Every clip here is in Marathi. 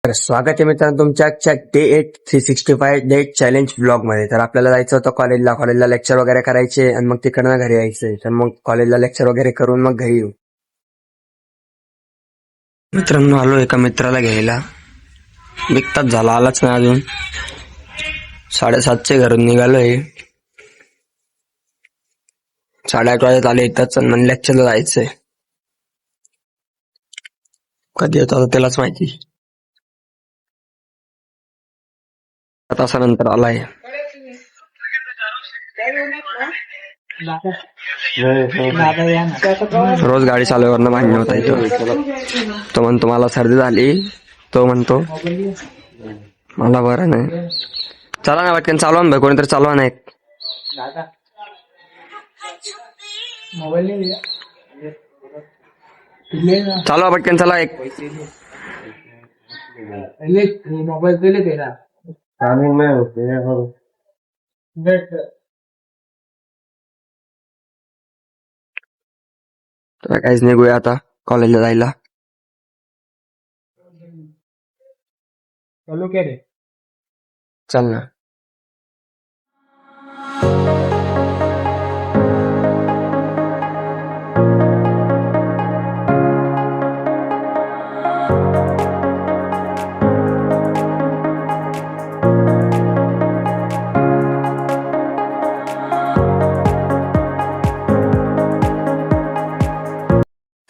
तर स्वागत आहे मित्रांनो तुमच्या आजच्या डे 8 365 डे चॅलेंज ब्लॉग मध्ये. तर आपल्याला जायचं होतं कॉलेजला लेक्चर वगैरे करायचे आणि मग तिकडनं घरी यायचंय. तर मग कॉलेजला लेक्चर वगैरे करून मग घरी येऊ. मित्रांनो आलो एका मित्राला घ्यायला. एक तास झाला आलाच नाही अजून. 7:30चे घरून निघालोय. 8:30 वाजत आले इथंच आणि लेक्चरला जायचंय. कधी येतो त्यालाच माहिती. तासानंतर आलाय. रोज गाडी चालवण्यावरनं भांडण होता इथं. तो म्हणतो मला सर्दी झाली, तो म्हणतो मला बरं नाही. चला ना पटकन चालवा ना, कोणीतरी चालवा नाही. चालवा पटकन, चला एक मोबाईल दिले त्याला तर काहीच निघूया आता कॉलेजला जायला. चालू क्या रे चल ना.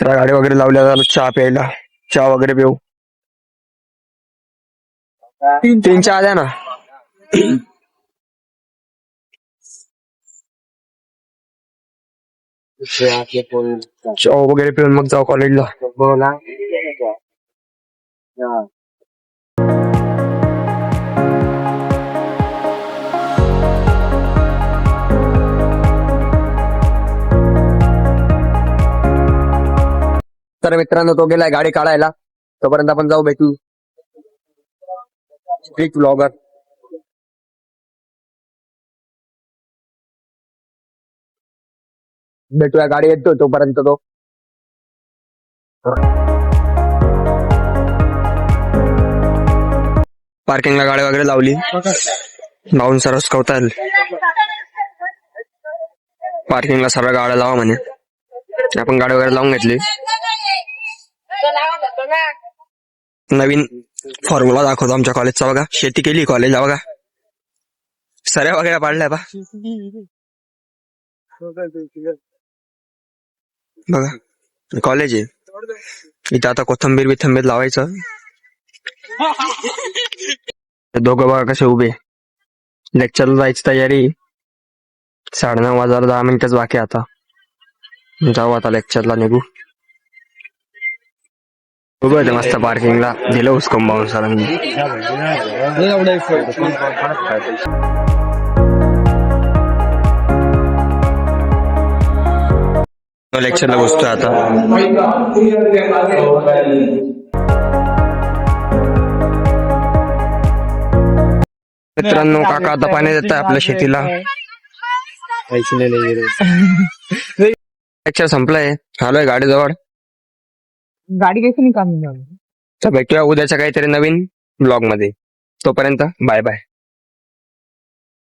त्याला गाडी वगैरे लावल्या झालं चहा प्यायला. चहा वगैरे पिऊ. 3 चहा द्या ना. चहा वगैरे पिऊन मग जाऊ कॉलेजला. तर मित्रांनो तो गेलाय गाडी काढायला. तोपर्यंत आपण जाऊ भेटू स्ट्रीट ब्लॉगर. भेटूया, गाडी येतो तोपर्यंत तो. पार्किंगला गाडी वगैरे लावली. लावून सरस कवता येईल. पार्किंगला सर्व गाड्या लावा म्हणे. आपण गाडी वगैरे लावून घेतली. नवीन फॉर्म्युला दाखवतो आमच्या कॉलेजचा. बघा, शेती केली कॉलेजला. बघा सऱ्या वगैरे पाडल्या. बघा कॉलेज आहे इथं. आता कोथंबीर लावायचं. दोघं बघा कसे उभे. लेक्चरला जायची तयारी. 9:30 वाजायला 10 मिनिटच बाकी. आता जाऊ, आता लेक्चरला निघू. उभं होते मस्त पार्किंगला. दिलं हुसकून बाहून सरांनी. लेक्चरला बसतोय आता. मित्रांनो काका आता पाणी देत आहे आपल्या शेतीला. लेक्चर संपलंय. आलोय गाडीजवळ. गाडी कैसे निकालनी है? तर भेटूया उद्याच्या काहीतरी नवीन ब्लॉग मध्ये. तोपर्यंत बाय बाय.